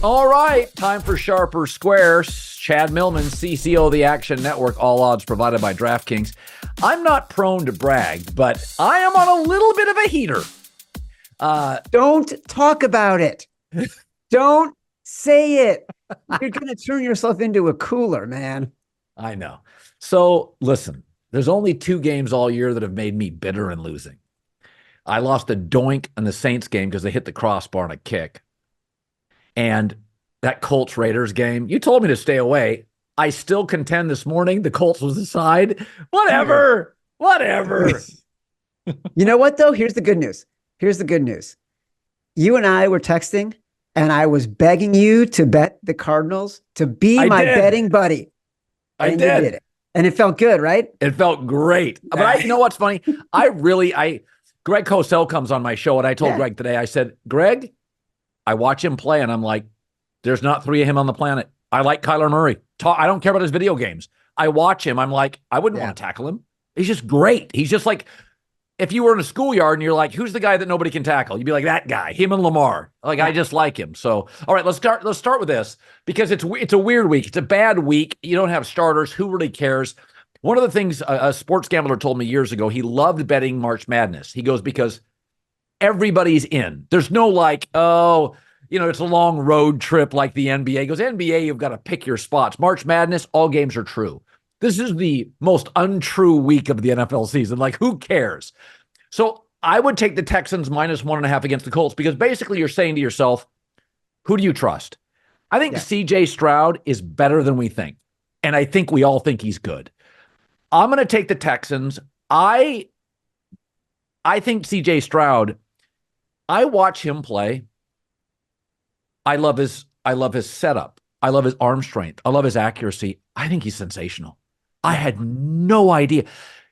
All right, time for Sharper Square. Chad Millman, CCO of the Action Network, all odds provided by DraftKings. I'm not prone to brag, but I am on a little bit of a heater. Don't talk about it. Don't say it. You're going to turn yourself into a cooler, man. I know. So listen, there's only 2 games all year that have made me bitter and losing. I lost a doink in the Saints game because they hit the crossbar on a kick. And that Colts-Raiders game, you told me to stay away. I still contend this morning the Colts was the side. Whatever. You know what, though? Here's the good news. You and I were texting, and I was begging you to bet the Cardinals to be my betting buddy. And you did it. And it felt good, right? It felt great. But you know what's funny? Greg Cosell comes on my show, and I told Greg today, I said, Greg, I watch him play, and I'm like, there's not 3 of him on the planet. I like Kyler Murray. I don't care about his video games. I watch him. I'm like, I wouldn't want to tackle him. He's just great. He's just like, if you were in a schoolyard and you're like, who's the guy that nobody can tackle? You'd be like, that guy, him and Lamar. Like, I just like him. So, all right, let's start with this because it's a weird week. It's a bad week. You don't have starters. Who really cares? One of the things a sports gambler told me years ago, he loved betting March Madness. He goes, because everybody's in. There's no like, it's a long road trip like the NBA. He goes, NBA, you've got to pick your spots. March Madness, all games are true. This is the most untrue week of the NFL season. Like, who cares? So I would take the Texans -1.5 against the Colts because basically you're saying to yourself, who do you trust? I think CJ Stroud is better than we think. And I think we all think he's good. I'm going to take the Texans. I think CJ Stroud, I watch him play. I love his setup. I love his arm strength. I love his accuracy. I think he's sensational. I had no idea.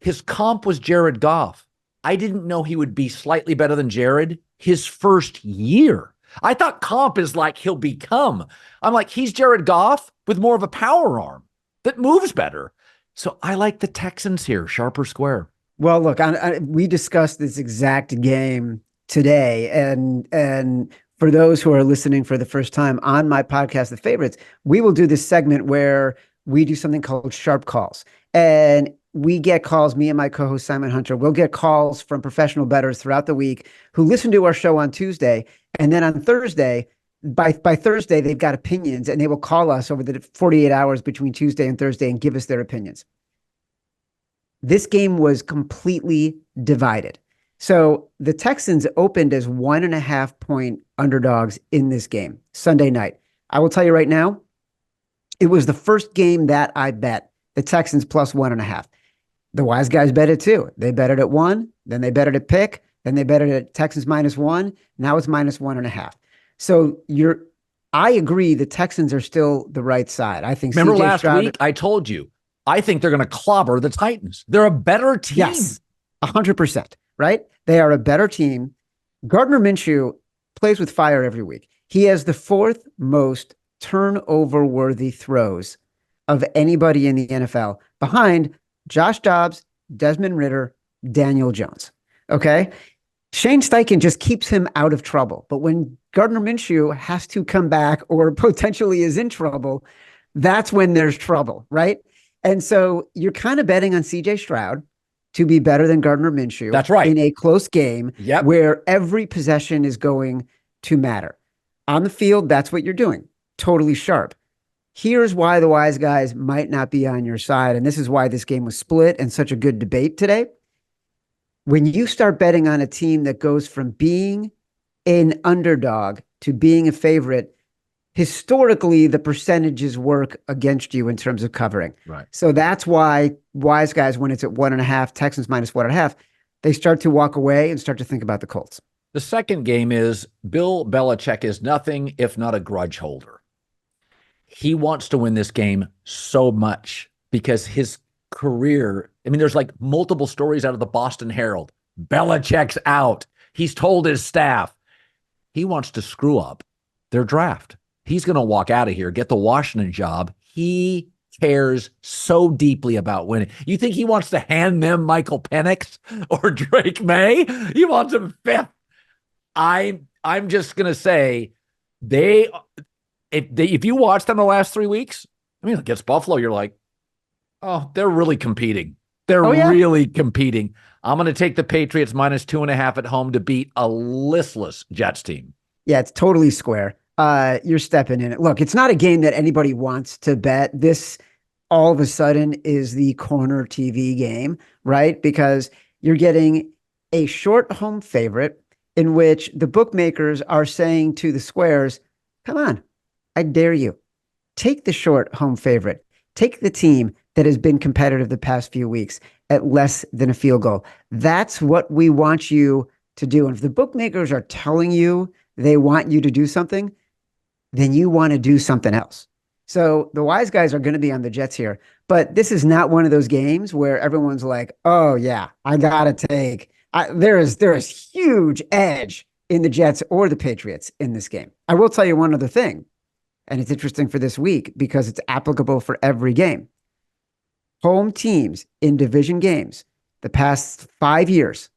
His comp was Jared Goff. I didn't know he would be slightly better than Jared his first year. I thought comp is like he'll become. I'm like, he's Jared Goff with more of a power arm that moves better. So I like the Texans here, Sharper Square. Well, look, we discussed this exact game today, and for those who are listening for the first time on my podcast, The Favorites, we will do this segment where we do something called Sharp Calls. And we get calls, me and my co-host Simon Hunter, we'll get calls from professional bettors throughout the week who listen to our show on Tuesday. And then on Thursday, by Thursday, they've got opinions, and they will call us over the 48 hours between Tuesday and Thursday and give us their opinions. This game was completely divided. So the Texans opened as 1.5-point underdogs in this game Sunday night. I will tell you right now, it was the first game that I bet the Texans +1.5. The wise guys bet it too. They bet it at 1, then they bet it at pick, then they bet it at Texans -1. Now it's -1.5. So I agree the Texans are still the right side. I think. Remember last week I told you, I think they're going to clobber the Titans. They're a better team. Yes, 100%. Right? They are a better team. Gardner Minshew plays with fire every week. He has the 4th most turnover-worthy throws of anybody in the NFL, behind Josh Dobbs, Desmond Ridder, Daniel Jones. Okay? Shane Steichen just keeps him out of trouble. But when Gardner Minshew has to come back or potentially is in trouble, that's when there's trouble, right? And so you're kind of betting on CJ Stroud to be better than Gardner Minshew. That's right. In a close game where every possession is going to matter. On the field, that's what you're doing. Totally sharp. Here's why the wise guys might not be on your side, and this is why this game was split and such a good debate today. When you start betting on a team that goes from being an underdog to being a favorite, historically, the percentages work against you in terms of covering. Right. So that's why wise guys, when it's at 1.5, Texans -1.5, they start to walk away and start to think about the Colts. The second game is Bill Belichick is nothing if not a grudge holder. He wants to win this game so much because his career, there's like multiple stories out of the Boston Herald. Belichick's out. He's told his staff he wants to screw up their draft. He's going to walk out of here, get the Washington job. He cares so deeply about winning. You think he wants to hand them Michael Penix or Drake May? He wants him 5th. I'm just going to say if you watch them the last 3 weeks, I mean, against Buffalo, you're like, oh, they're really competing. They're really competing. I'm going to take the Patriots -2.5 at home to beat a listless Jets team. Yeah, it's totally square. You're stepping in it. Look, it's not a game that anybody wants to bet. This all of a sudden is the corner TV game, right? Because you're getting a short home favorite in which the bookmakers are saying to the squares, come on, I dare you. Take the short home favorite. Take the team that has been competitive the past few weeks at less than a field goal. That's what we want you to do. And if the bookmakers are telling you they want you to do something, then you want to do something else. So the wise guys are going to be on the Jets here, but this is not one of those games where everyone's like, oh yeah, I got to take, there is huge edge in the Jets or the Patriots in this game. I will tell you one other thing, and it's interesting for this week because it's applicable for every game. Home teams in division games the past 5 years,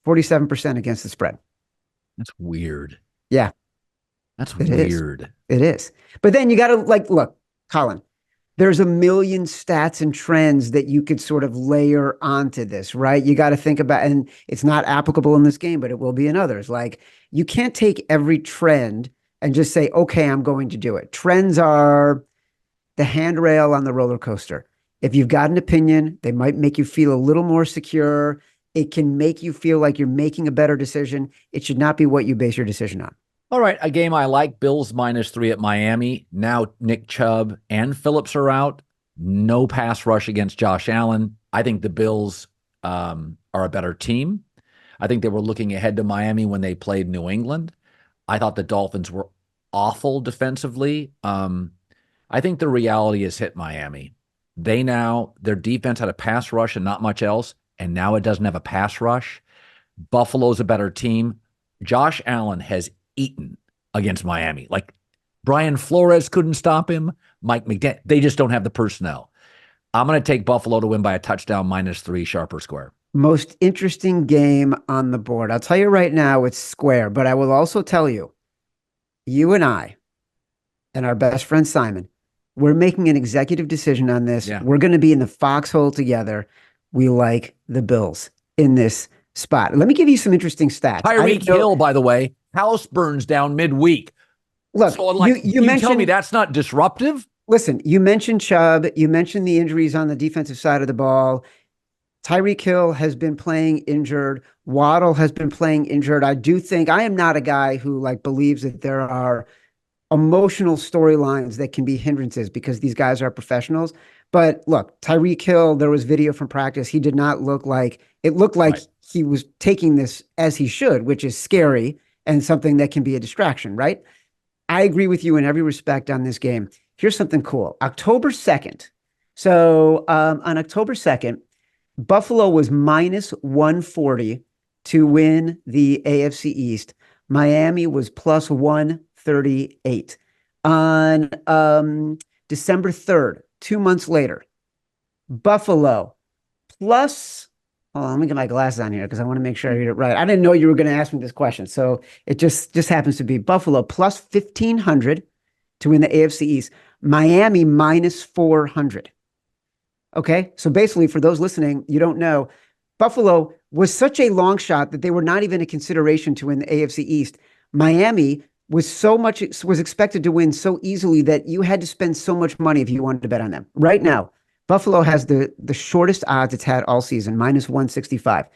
47% against the spread. That's weird. Yeah. That's weird. It is. But then you got to look, Colin, there's a million stats and trends that you could sort of layer onto this, right? You got to think about, and it's not applicable in this game, but it will be in others. Like you can't take every trend and just say, okay, I'm going to do it. Trends are the handrail on the roller coaster. If you've got an opinion, they might make you feel a little more secure. It can make you feel like you're making a better decision. It should not be what you base your decision on. All right, a game I like, Bills -3 at Miami. Now Nick Chubb and Phillips are out. No pass rush against Josh Allen. I think the Bills are a better team. I think they were looking ahead to Miami when they played New England. I thought the Dolphins were awful defensively. I think the reality has hit Miami. Their defense had a pass rush and not much else, and now it doesn't have a pass rush. Buffalo's a better team. Josh Allen has eaten against Miami. Like Brian Flores couldn't stop him. Mike McDaniel, they just don't have the personnel. I'm going to take Buffalo to win by a touchdown -3 sharp or square. Most interesting game on the board. I'll tell you right now, it's square, but I will also tell you, you and I and our best friend Simon, we're making an executive decision on this. Yeah. We're going to be in the foxhole together. We like the Bills in this spot. Let me give you some interesting stats. Tyreek Hill, by the way, house burns down midweek. Look, so you mentioned, tell me that's not disruptive? Listen, you mentioned Chubb. You mentioned the injuries on the defensive side of the ball. Tyreek Hill has been playing injured. Waddle has been playing injured. I am not a guy who believes that there are emotional storylines that can be hindrances because these guys are professionals. But look, Tyreek Hill, there was video from practice. He did not look like right. He was taking this as he should, which is scary and something that can be a distraction, right? I agree with you in every respect on this game. Here's something cool. October 2nd. So on October 2nd, Buffalo was -140 to win the AFC East. Miami was +138. On December 3rd, 2 months later, Buffalo plus, hold on, let me get my glasses on here because I want to make sure I read it right. I didn't know you were going to ask me this question. So it just happens to be Buffalo plus 1,500 to win the AFC East. Miami -400. Okay. So basically, for those listening, you don't know, Buffalo was such a long shot that they were not even a consideration to win the AFC East. Miami was expected to win so easily that you had to spend so much money if you wanted to bet on them. Right now, Buffalo has the shortest odds it's had all season, -165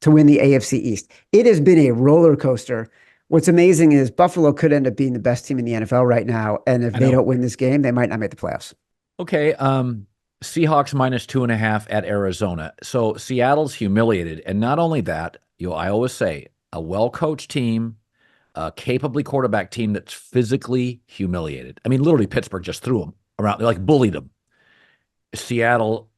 to win the AFC East. It has been a roller coaster. What's amazing is Buffalo could end up being the best team in the NFL right now. And if they don't win this game, they might not make the playoffs. Okay. Seahawks -2.5 at Arizona. So Seattle's humiliated. And not only that, I always say a well-coached team, a capably quarterback team that's physically humiliated. I mean, literally Pittsburgh just threw them around. They bullied them. Seattle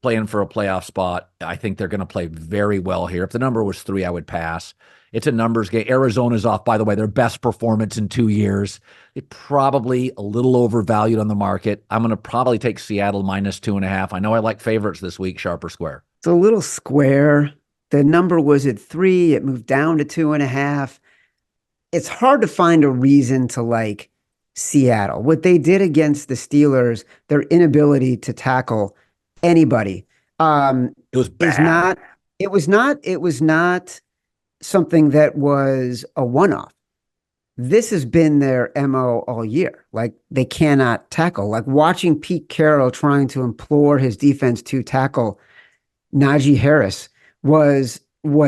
playing for a playoff spot. I think they're going to play very well here. If the number was 3, I would pass. It's a numbers game. Arizona's off, by the way, their best performance in 2 years. They're probably a little overvalued on the market. I'm going to probably take Seattle -2.5. I know I like favorites this week, sharp or square. It's a little square. The number was at 3. It moved down to 2.5. It's hard to find a reason to Seattle. What they did against the Steelers, their inability to tackle anybody, It was is bad. not. It was not something that was a one-off. This has been their MO all year. Like, they cannot tackle. Like, watching Pete Carroll trying to implore his defense to tackle Najee Harris was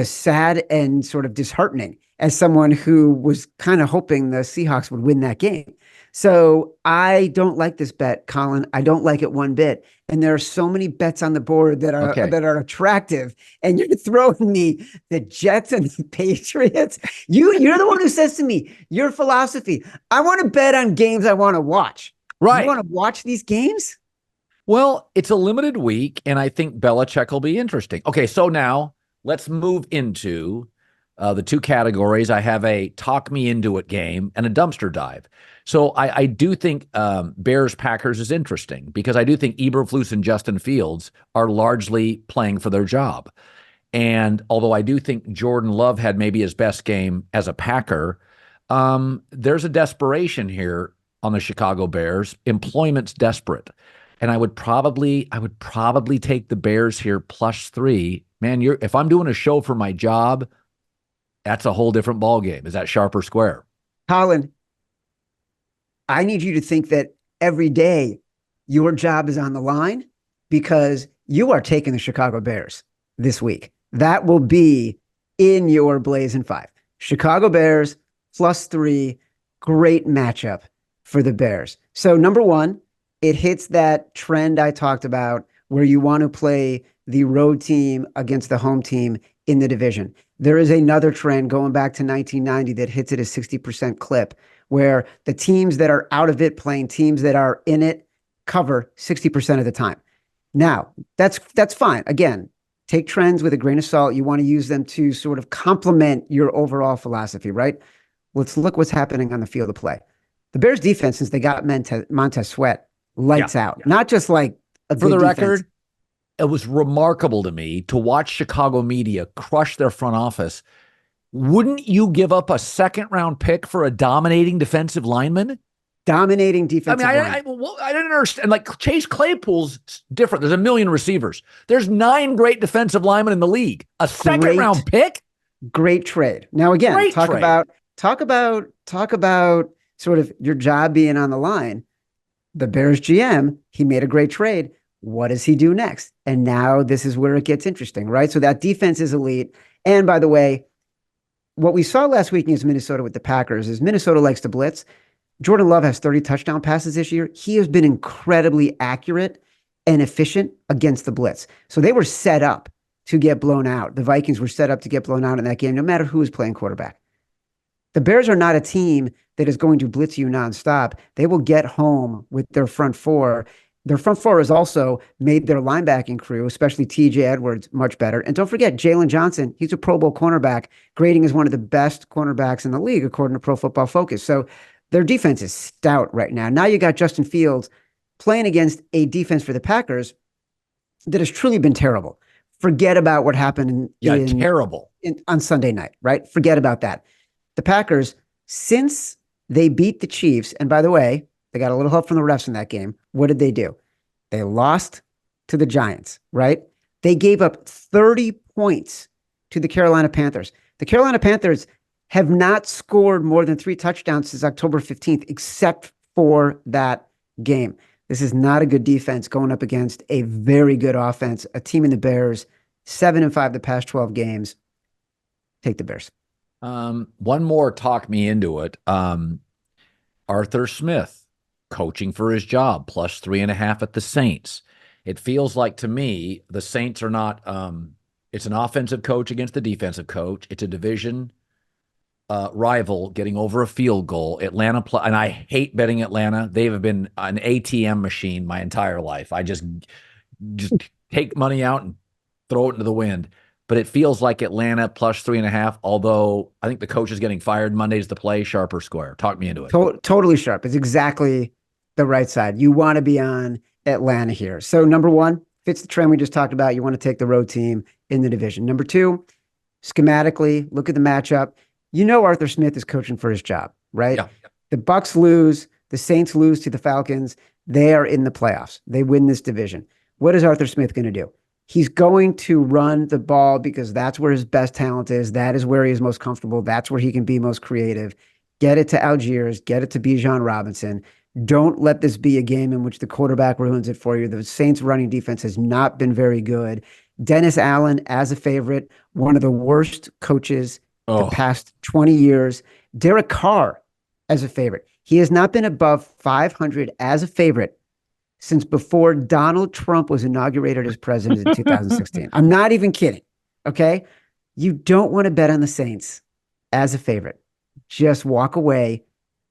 sad and sort of disheartening as someone who was kind of hoping the Seahawks would win that game. So I don't like this bet, Colin. I don't like it one bit. And there are so many bets on the board that are attractive. And you're throwing me the Jets and the Patriots. You're the one who says to me, your philosophy, I want to bet on games I want to watch. Right. You want to watch these games? Well, it's a limited week, and I think Belichick will be interesting. Okay, so now let's move into the two categories. I have a talk me into it game and a dumpster dive. So I do think Bears-Packers is interesting because I do think Eberflus and Justin Fields are largely playing for their job. And although I do think Jordan Love had maybe his best game as a Packer, there's a desperation here on the Chicago Bears. Employment's desperate. And I would probably take the Bears here +3. Man, if I'm doing a show for my job, that's a whole different ballgame. Is that sharp or square? Colin, I need you to think that every day your job is on the line because you are taking the Chicago Bears this week. That will be in your Blazin' 5. Chicago Bears +3, great matchup for the Bears. So number one, it hits that trend I talked about where you want to play the road team against the home team in the division. There is another trend going back to 1990 that hits it a 60% clip where the teams that are out of it playing teams that are in it cover 60% of the time. Now, that's fine. Again, take trends with a grain of salt. You want to use them to sort of complement your overall philosophy, right? Let's look what's happening on the field of play. The Bears defense, since they got Montez Sweat, lights out. Not just like a For good the defense. record, it was remarkable to me to watch Chicago media crush their front office. Wouldn't you give up a second-round pick for a dominating defensive lineman? Dominating defensive line. I didn't understand. Like, Chase Claypool's different. There's a million receivers. There's 9 great defensive linemen in the league. A second-round pick? Great trade. Now, again, talk about sort of your job being on the line. The Bears GM, he made a great trade. What does he do next? And now this is where it gets interesting, right? So that defense is elite. And by the way, what we saw last week against Minnesota with the Packers is Minnesota likes to blitz. Jordan Love has 30 touchdown passes this year. He has been incredibly accurate and efficient against the blitz. So they were set up to get blown out. The Vikings were set up to get blown out in that game, no matter who is playing quarterback. The Bears are not a team that is going to blitz you nonstop. They will get home with their front four. Their front four has also made their linebacking crew, especially TJ Edwards, much better. And don't forget, Jalen Johnson, he's a Pro Bowl cornerback, grading as one of the best cornerbacks in the league, according to Pro Football Focus. So their defense is stout right now. Now you got Justin Fields playing against a defense for the Packers that has truly been terrible. Forget about what happened on Sunday night, right? Forget about that. The Packers, since they beat the Chiefs, and by the way, they got a little help from the refs in that game. What did they do? They lost to the Giants, right? They gave up 30 points to the Carolina Panthers. The Carolina Panthers have not scored more than 3 touchdowns since October 15th, except for that game. This is not a good defense going up against a very good offense. A team in the Bears, 7-5 the past 12 games. Take the Bears. One more talk me into it. Arthur Smith coaching for his job, +3.5 at the Saints. It feels like to me the Saints are not. It's an offensive coach against the defensive coach. It's a division rival getting over a field goal. Atlanta, and I hate betting Atlanta. They have been an ATM machine my entire life. I just take money out and throw it into the wind. But it feels like Atlanta +3.5, although I think the coach is getting fired Monday's the play, sharp or square. Talk me into it. Totally sharp. It's exactly the right side. You want to be on Atlanta here. So number one, fits the trend we just talked about. You want to take the road team in the division. Number two, schematically, look at the matchup. You know Arthur Smith is coaching for his job, right? Yeah. The Bucs lose. The Saints lose to the Falcons. They are in the playoffs. They win this division. What is Arthur Smith going to do? He's going to run the ball because that's where his best talent is. That is where he is most comfortable. That's where he can be most creative. Get it to Algiers. Get it to Bijan Robinson. Don't let this be a game in which the quarterback ruins it for you. The Saints running defense has not been very good. Dennis Allen as a favorite, one of the worst coaches the past 20 years. Derek Carr as a favorite. He has not been above 500 as a favorite since before Donald Trump was inaugurated as president in 2016. I'm not even kidding. Okay. You don't want to bet on the Saints as a favorite. Just walk away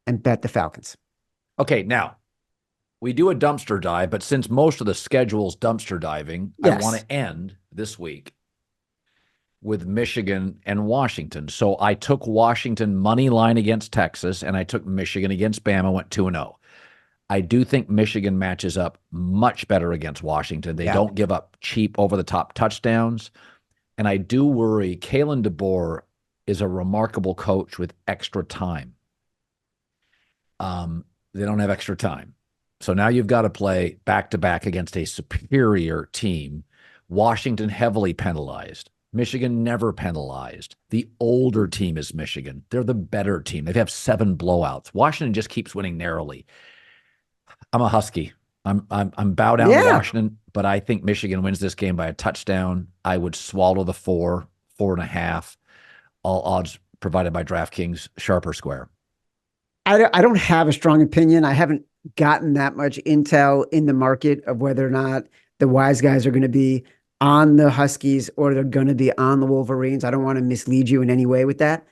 and bet the Falcons. Okay. Now we do a dumpster dive, but since most of the schedule's dumpster diving, yes. I want to end this week with Michigan and Washington. So I took Washington money line against Texas, and I took Michigan against Bama, went 2-0. I do think Michigan matches up much better against Washington. They don't give up cheap over-the-top touchdowns. And I do worry Kalen DeBoer is a remarkable coach with extra time. They don't have extra time. So now you've got to play back-to-back against a superior team. Washington heavily penalized. Michigan never penalized. The older team is Michigan. They're the better team. They have 7 blowouts. Washington just keeps winning narrowly. I'm a Husky. I'm bow down to Washington, but I think Michigan wins this game by a touchdown. I would swallow the 4.5. All odds provided by DraftKings, sharp or square. I don't have a strong opinion. I haven't gotten that much intel in the market of whether or not the wise guys are going to be on the Huskies or they're going to be on the Wolverines. I don't want to mislead you in any way with that.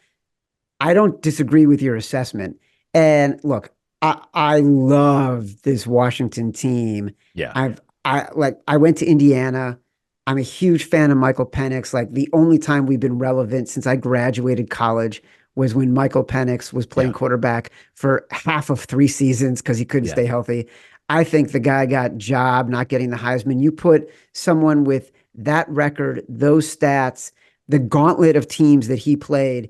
I don't disagree with your assessment. And look, I love this Washington team. Yeah. I went to Indiana. I'm a huge fan of Michael Penix. Like the only time we've been relevant since I graduated college was when Michael Penix was playing quarterback for half of 3 seasons because he couldn't stay healthy. I think the guy got job not getting the Heisman. You put someone with that record, those stats, the gauntlet of teams that he played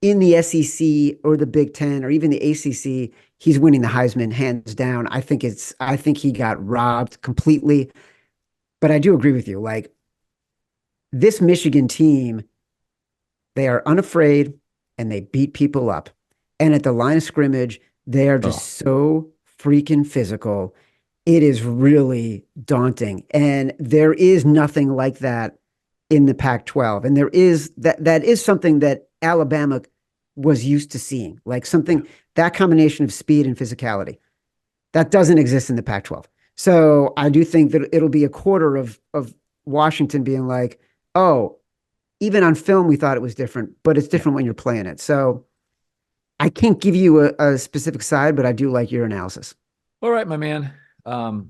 in the SEC or the Big Ten or even the ACC, he's winning the Heisman hands down. I think he got robbed completely. But I do agree with you. Like this Michigan team, they are unafraid and they beat people up. And at the line of scrimmage, they are just so freaking physical. It is really daunting. And there is nothing like that in the Pac-12. And there is that is something that Alabama was used to seeing, like something, that combination of speed and physicality that doesn't exist in the Pac-12. So I do think that it'll be a quarter of Washington being like, oh, even on film, we thought it was different, but it's different when you're playing it. So I can't give you a specific side, but I do like your analysis. All right, my man. A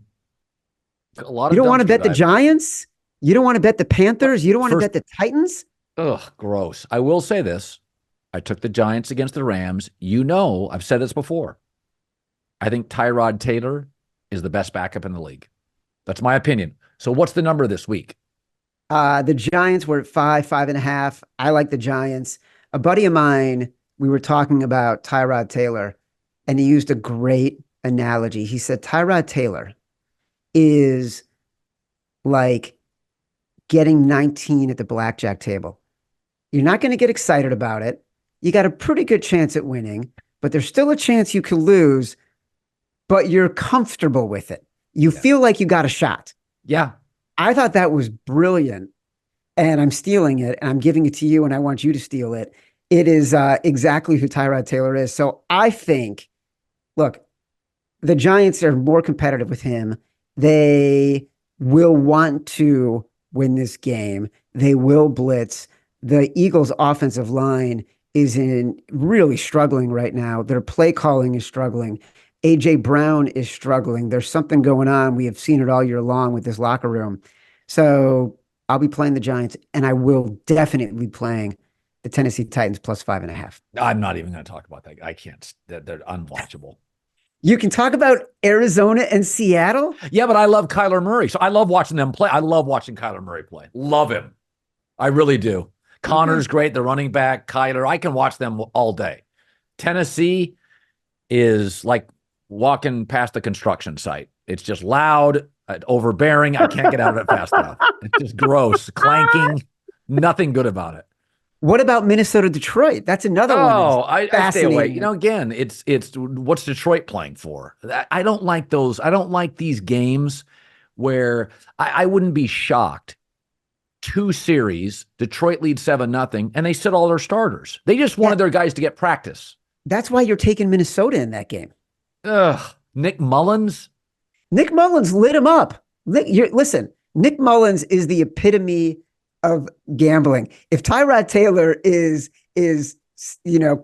lot you don't want to bet the Giants? You don't want to bet the Panthers? You don't want to bet the Titans? Ugh, gross. I will say this. I took the Giants against the Rams. You know, I've said this before. I think Tyrod Taylor is the best backup in the league. That's my opinion. So what's the number this week? The Giants were at 5.5. I like the Giants. A buddy of mine, we were talking about Tyrod Taylor, and he used a great analogy. He said, Tyrod Taylor is like getting 19 at the blackjack table. You're not going to get excited about it. You got a pretty good chance at winning, but there's still a chance you could lose, but you're comfortable with it. You feel like you got a shot. Yeah. I thought that was brilliant, and I'm stealing it, and I'm giving it to you, and I want you to steal it. It is exactly who Tyrod Taylor is. So I think, look, the Giants are more competitive with him. They will want to win this game. They will blitz. The Eagles' offensive line is really struggling right now. Their play calling is struggling. A.J. Brown is struggling. There's something going on. We have seen it all year long with this locker room. So I'll be playing the Giants, and I will definitely be playing the Tennessee Titans plus 5.5. I'm not even going to talk about that. I can't. They're unwatchable. You can talk about Arizona and Seattle? Yeah, but I love Kyler Murray. So I love watching them play. I love watching Kyler Murray play. Love him. I really do. Connor's great. The running back, Kyler. I can watch them all day. Tennessee is like walking past the construction site. It's just loud, overbearing. I can't get out of it fast enough. It's just gross, clanking, nothing good about it. What about Minnesota, Detroit? That's another one. Oh, I stay away. Again, it's what's Detroit playing for? I don't like those. I don't like these games where I wouldn't be shocked. 2 series, Detroit leads 7-0, and they sit all their starters. They just wanted their guys to get practice. That's why you're taking Minnesota in that game. Ugh, Nick Mullins. Nick Mullins lit him up. Listen, Nick Mullins is the epitome of gambling. If Tyrod Taylor is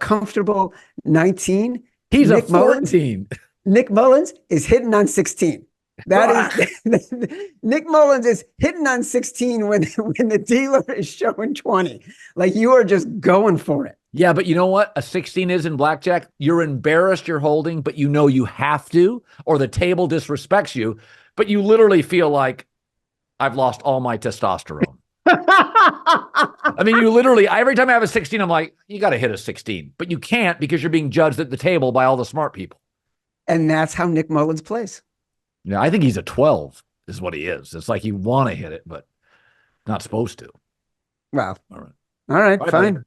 comfortable 19, he's Nick a 14. Nick Mullins is hitting on 16. That is Nick Mullins is hitting on 16 when the dealer is showing 20. Like, you are just going for it. Yeah, but you know what? A 16 is in blackjack. You're embarrassed you're holding, but you know you have to, or the table disrespects you. But you literally feel like, I've lost all my testosterone. I mean, you literally, every time I have a 16, I'm like, you got to hit a 16. But you can't because you're being judged at the table by all the smart people. And that's how Nick Mullins plays. Yeah, I think he's a 12 is what he is. It's like you want to hit it, but not supposed to. Well, all right, fine.